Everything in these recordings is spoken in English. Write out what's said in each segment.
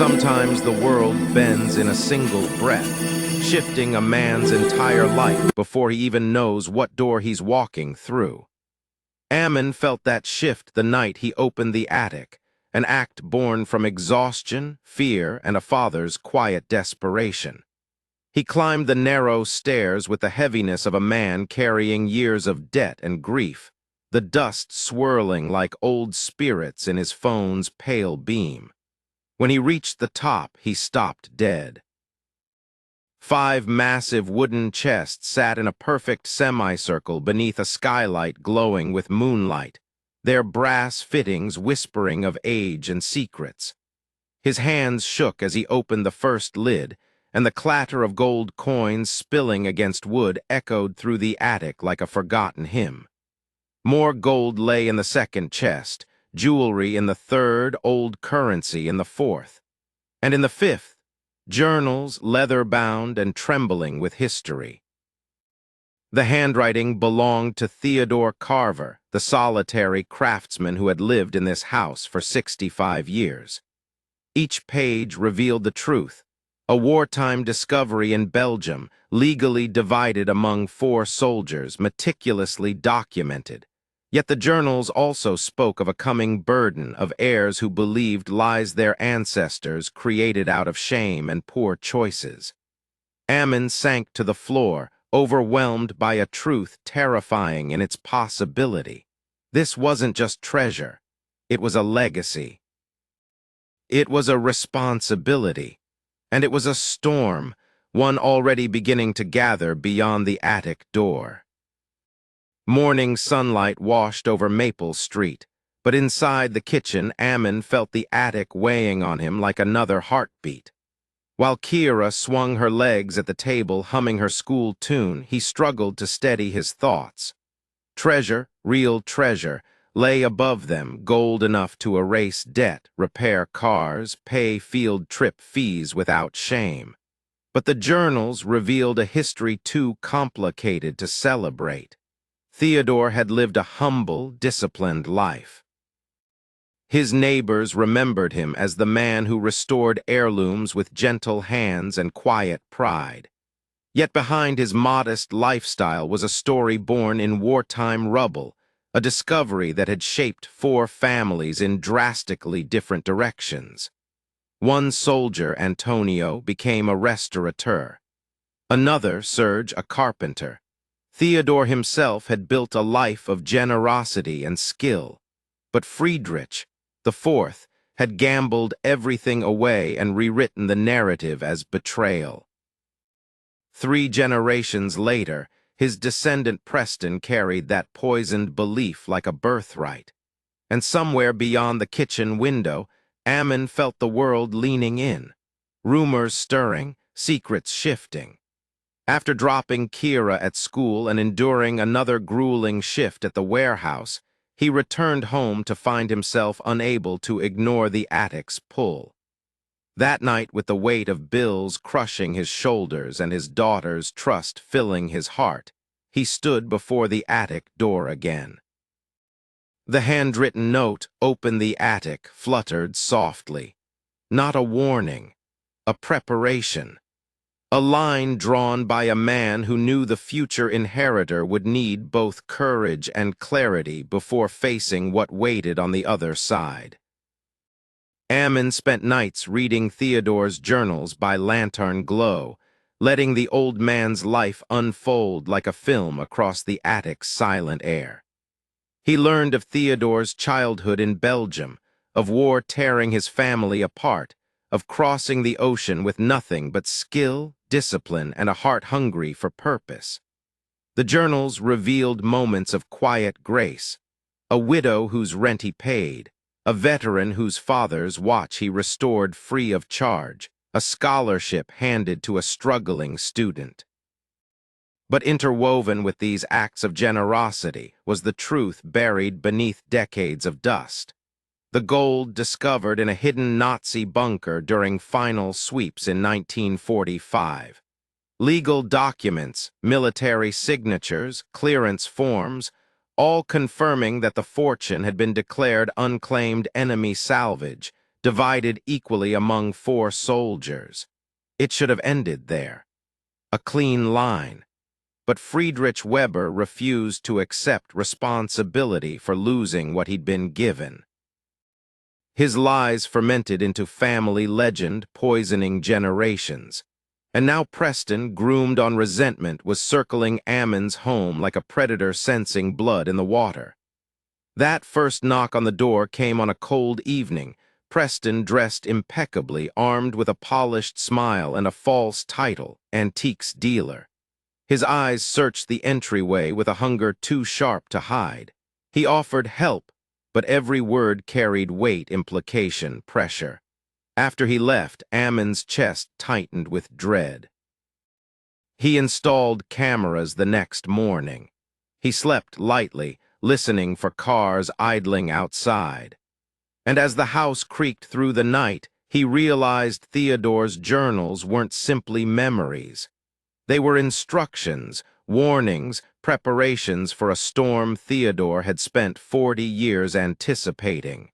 Sometimes the world bends in a single breath, shifting a man's entire life before he even knows what door he's walking through. Ammon felt that shift the night he opened the attic, an act born from exhaustion, fear, and a father's quiet desperation. He climbed the narrow stairs with the heaviness of a man carrying years of debt and grief, the dust swirling like old spirits in his phone's pale beam. When he reached the top, he stopped dead. 5 massive wooden chests sat in a perfect semicircle beneath a skylight glowing with moonlight, their brass fittings whispering of age and secrets. His hands shook as he opened the first lid, and the clatter of gold coins spilling against wood echoed through the attic like a forgotten hymn. More gold lay in the second chest, jewelry in the third, old currency in the fourth. And in the fifth, journals, leather-bound and trembling with history. The handwriting belonged to Theodore Carver, the solitary craftsman who had lived in this house for 65 years. Each page revealed the truth, a wartime discovery in Belgium, legally divided among 4 soldiers, meticulously documented. Yet the journals also spoke of a coming burden of heirs who believed lies their ancestors created out of shame and poor choices. Ammon sank to the floor, overwhelmed by a truth terrifying in its possibility. This wasn't just treasure, it was a legacy. It was a responsibility, and it was a storm, one already beginning to gather beyond the attic door. Morning sunlight washed over Maple Street, but inside the kitchen, Ammon felt the attic weighing on him like another heartbeat. While Kira swung her legs at the table humming her school tune, he struggled to steady his thoughts. Treasure, real treasure, lay above them, gold enough to erase debt, repair cars, pay field trip fees without shame. But the journals revealed a history too complicated to celebrate. Theodore had lived a humble, disciplined life. His neighbors remembered him as the man who restored heirlooms with gentle hands and quiet pride. Yet behind his modest lifestyle was a story born in wartime rubble, a discovery that had shaped 4 families in drastically different directions. One soldier, Antonio, became a restaurateur. Another, Serge, a carpenter. Theodore himself had built a life of generosity and skill. But Friedrich, the 4th, had gambled everything away and rewritten the narrative as betrayal. 3 generations later, his descendant Preston carried that poisoned belief like a birthright. And somewhere beyond the kitchen window, Ammon felt the world leaning in, rumors stirring, secrets shifting. After dropping Kira at school and enduring another grueling shift at the warehouse, he returned home to find himself unable to ignore the attic's pull. That night, with the weight of bills crushing his shoulders and his daughter's trust filling his heart, he stood before the attic door again. The handwritten note opened the attic, fluttered softly. Not a warning, a preparation. A line drawn by a man who knew the future inheritor would need both courage and clarity before facing what waited on the other side. Ammon spent nights reading Theodore's journals by lantern glow, letting the old man's life unfold like a film across the attic's silent air. He learned of Theodore's childhood in Belgium, of war tearing his family apart, of crossing the ocean with nothing but skill, discipline, and a heart hungry for purpose. The journals revealed moments of quiet grace, a widow whose rent he paid, a veteran whose father's watch he restored free of charge, a scholarship handed to a struggling student. But interwoven with these acts of generosity was the truth buried beneath decades of dust. The gold discovered in a hidden Nazi bunker during final sweeps in 1945. Legal documents, military signatures, clearance forms, all confirming that the fortune had been declared unclaimed enemy salvage, divided equally among 4 soldiers. It should have ended there. A clean line. But Friedrich Weber refused to accept responsibility for losing what he'd been given. His lies fermented into family legend, poisoning generations. And now Preston, groomed on resentment, was circling Ammon's home like a predator sensing blood in the water. That first knock on the door came on a cold evening. Preston, dressed impeccably, armed with a polished smile and a false title, antiques dealer. His eyes searched the entryway with a hunger too sharp to hide. He offered help, but every word carried weight, implication, pressure. After he left, Ammon's chest tightened with dread. He installed cameras the next morning. He slept lightly, listening for cars idling outside. And as the house creaked through the night, he realized Theodore's journals weren't simply memories. They were instructions, warnings, preparations for a storm Theodore had spent 40 years anticipating.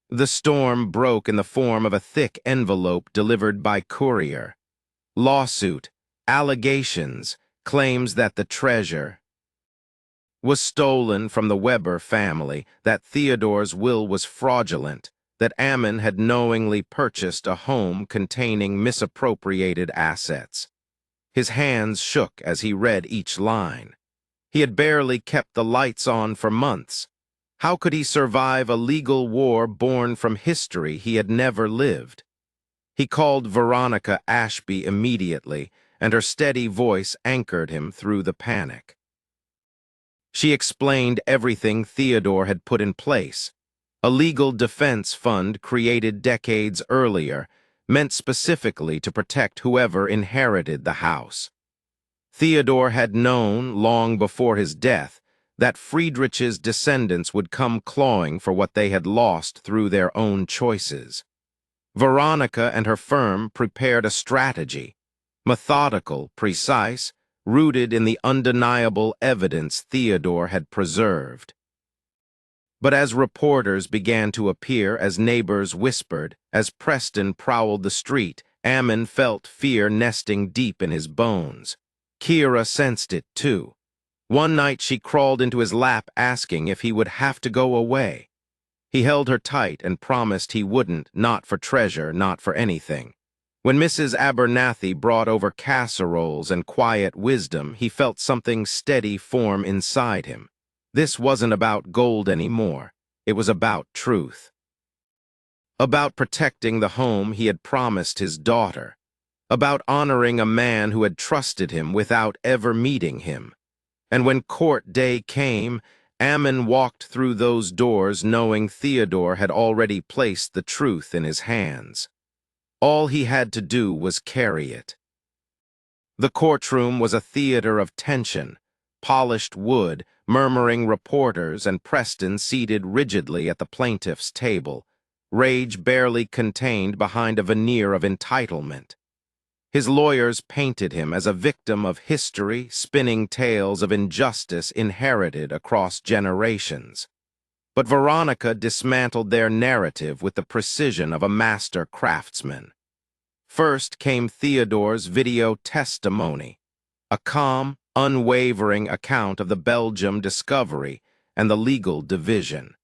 The storm broke in the form of a thick envelope delivered by courier. Lawsuit, allegations, claims that the treasure was stolen from the Weber family, that Theodore's will was fraudulent, that Ammon had knowingly purchased a home containing misappropriated assets. His hands shook as he read each line. He had barely kept the lights on for months. How could he survive a legal war born from history he had never lived? He called Veronica Ashby immediately, and her steady voice anchored him through the panic. She explained everything Theodore had put in place. A legal defense fund created decades earlier, meant specifically to protect whoever inherited the house. Theodore had known, long before his death, that Friedrich's descendants would come clawing for what they had lost through their own choices. Veronica and her firm prepared a strategy, methodical, precise, rooted in the undeniable evidence Theodore had preserved. But as reporters began to appear, as neighbors whispered, as Preston prowled the street, Ammon felt fear nesting deep in his bones. Kira sensed it too. One night she crawled into his lap asking if he would have to go away. He held her tight and promised he wouldn't, not for treasure, not for anything. When Mrs. Abernathy brought over casseroles and quiet wisdom, he felt something steady form inside him. This wasn't about gold anymore. It was about truth. About protecting the home he had promised his daughter. About honoring a man who had trusted him without ever meeting him. And when court day came, Ammon walked through those doors knowing Theodore had already placed the truth in his hands. All he had to do was carry it. The courtroom was a theater of tension, polished wood, murmuring reporters, and Preston seated rigidly at the plaintiff's table, rage barely contained behind a veneer of entitlement. His lawyers painted him as a victim of history, spinning tales of injustice inherited across generations. But Veronica dismantled their narrative with the precision of a master craftsman. First came Theodore's video testimony, a calm, unwavering account of the Belgium discovery and the legal division.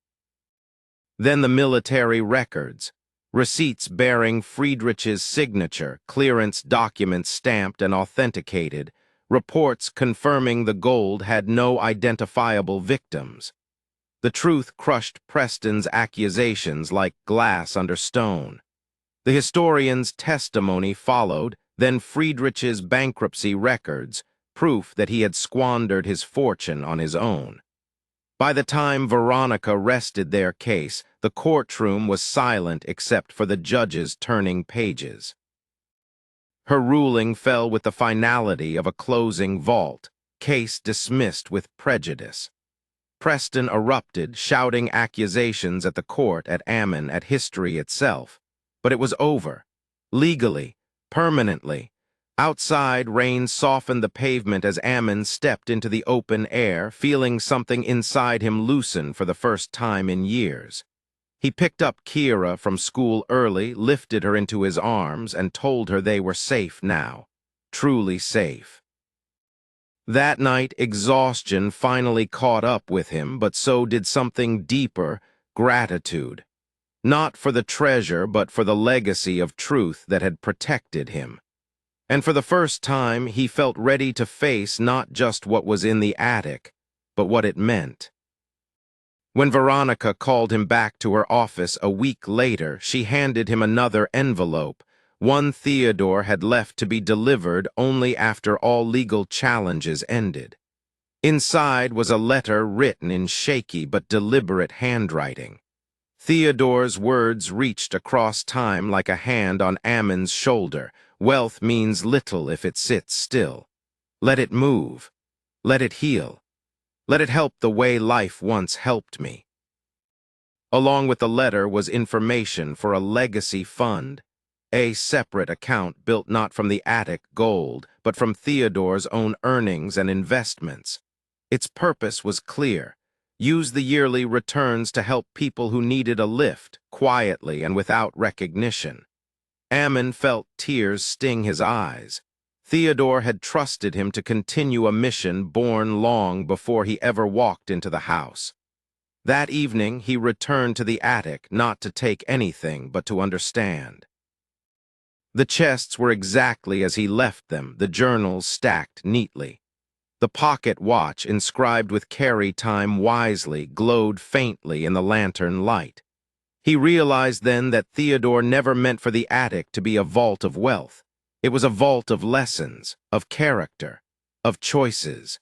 Then the military records, receipts bearing Friedrich's signature, clearance documents stamped and authenticated, reports confirming the gold had no identifiable victims. The truth crushed Preston's accusations like glass under stone. The historian's testimony followed, then Friedrich's bankruptcy records, proof that he had squandered his fortune on his own. By the time Veronica rested their case, the courtroom was silent except for the judge's turning pages. Her ruling fell with the finality of a closing vault, case dismissed with prejudice. Preston erupted, shouting accusations at the court, at Ammon, at history itself. But it was over. Legally, permanently. Outside, rain softened the pavement as Ammon stepped into the open air, feeling something inside him loosen for the first time in years. He picked up Kira from school early, lifted her into his arms, and told her they were safe now. Truly safe. That night, exhaustion finally caught up with him, but so did something deeper, gratitude. Not for the treasure, but for the legacy of truth that had protected him. And for the first time, he felt ready to face not just what was in the attic, but what it meant. When Veronica called him back to her office a week later, she handed him another envelope, one Theodore had left to be delivered only after all legal challenges ended. Inside was a letter written in shaky but deliberate handwriting. Theodore's words reached across time like a hand on Ammon's shoulder. Wealth means little if it sits still. Let it move. Let it heal. Let it help the way life once helped me. Along with the letter was information for a legacy fund, a separate account built not from the attic gold, but from Theodore's own earnings and investments. Its purpose was clear. Use the yearly returns to help people who needed a lift, quietly and without recognition. Ammon felt tears sting his eyes. Theodore had trusted him to continue a mission born long before he ever walked into the house. That evening, he returned to the attic, not to take anything, but to understand. The chests were exactly as he left them, the journals stacked neatly. The pocket watch, inscribed with carry time wisely, glowed faintly in the lantern light. He realized then that Theodore never meant for the attic to be a vault of wealth. It was a vault of lessons, of character, of choices.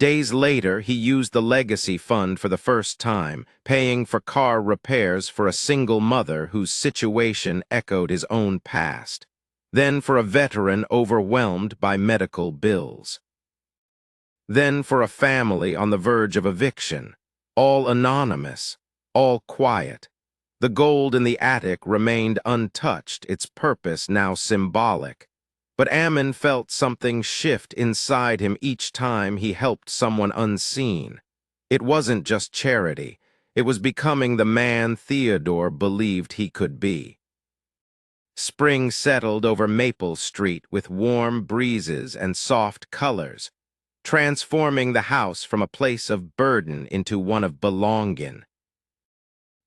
Days later, he used the legacy fund for the first time, paying for car repairs for a single mother whose situation echoed his own past. Then for a veteran overwhelmed by medical bills. Then for a family on the verge of eviction, all anonymous, all quiet. The gold in the attic remained untouched, its purpose now symbolic. But Ammon felt something shift inside him each time he helped someone unseen. It wasn't just charity. It was becoming the man Theodore believed he could be. Spring settled over Maple Street with warm breezes and soft colors, transforming the house from a place of burden into one of belonging.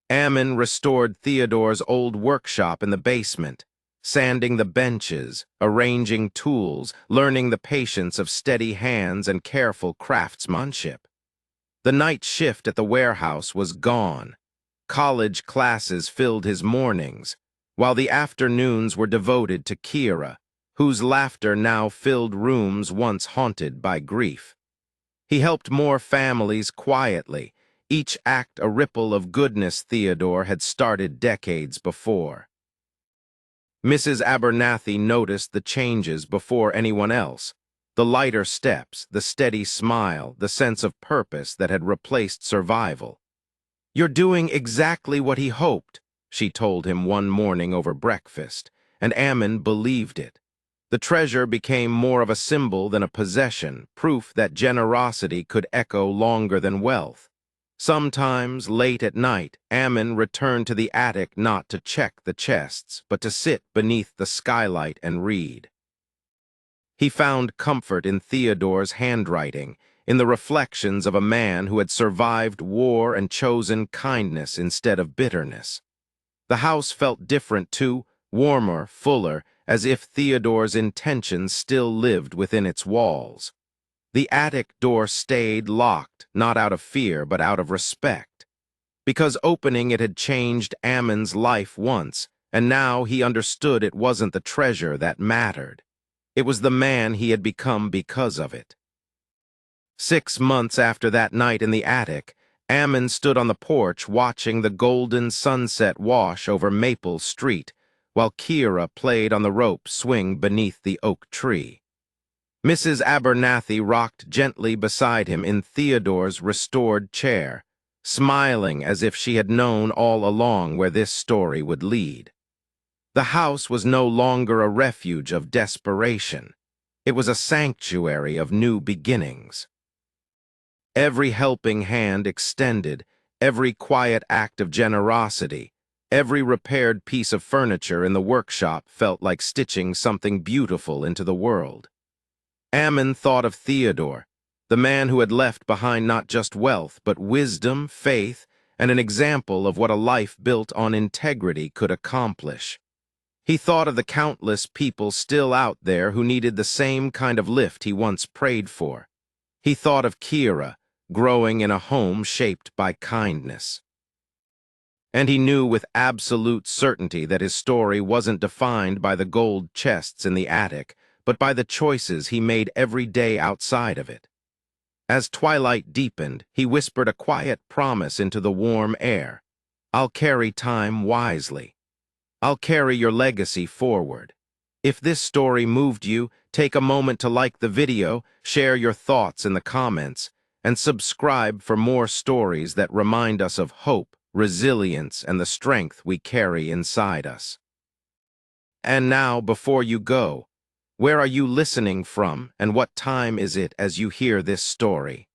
Ammon restored Theodore's old workshop in the basement, sanding the benches, arranging tools, learning the patience of steady hands and careful craftsmanship. The night shift at the warehouse was gone. College classes filled his mornings, while the afternoons were devoted to Kira, whose laughter now filled rooms once haunted by grief. He helped more families quietly, each act a ripple of goodness Theodore had started decades before. Mrs. Abernathy noticed the changes before anyone else, the lighter steps, the steady smile, the sense of purpose that had replaced survival. "You're doing exactly what he hoped," she told him one morning over breakfast, and Ammon believed it. The treasure became more of a symbol than a possession, proof that generosity could echo longer than wealth. Sometimes, late at night, Ammon returned to the attic not to check the chests, but to sit beneath the skylight and read. He found comfort in Theodore's handwriting, in the reflections of a man who had survived war and chosen kindness instead of bitterness. The house felt different too, warmer, fuller, as if Theodore's intentions still lived within its walls. The attic door stayed locked, not out of fear, but out of respect. Because opening it had changed Ammon's life once, and now he understood it wasn't the treasure that mattered. It was the man he had become because of it. 6 months after that night in the attic, Ammon stood on the porch watching the golden sunset wash over Maple Street, while Kira played on the rope swing beneath the oak tree. Mrs. Abernathy rocked gently beside him in Theodore's restored chair, smiling as if she had known all along where this story would lead. The house was no longer a refuge of desperation. It was a sanctuary of new beginnings. Every helping hand extended, every quiet act of generosity, every repaired piece of furniture in the workshop felt like stitching something beautiful into the world. Ammon thought of Theodore, the man who had left behind not just wealth, but wisdom, faith, and an example of what a life built on integrity could accomplish. He thought of the countless people still out there who needed the same kind of lift he once prayed for. He thought of Kira, growing in a home shaped by kindness. And he knew with absolute certainty that his story wasn't defined by the gold chests in the attic, but by the choices he made every day outside of it. As twilight deepened, he whispered a quiet promise into the warm air. "I'll carry time wisely. I'll carry your legacy forward." If this story moved you, take a moment to like the video, share your thoughts in the comments, and subscribe for more stories that remind us of hope, resilience, and the strength we carry inside us. And now, before you go, where are you listening from, and what time is it as you hear this story?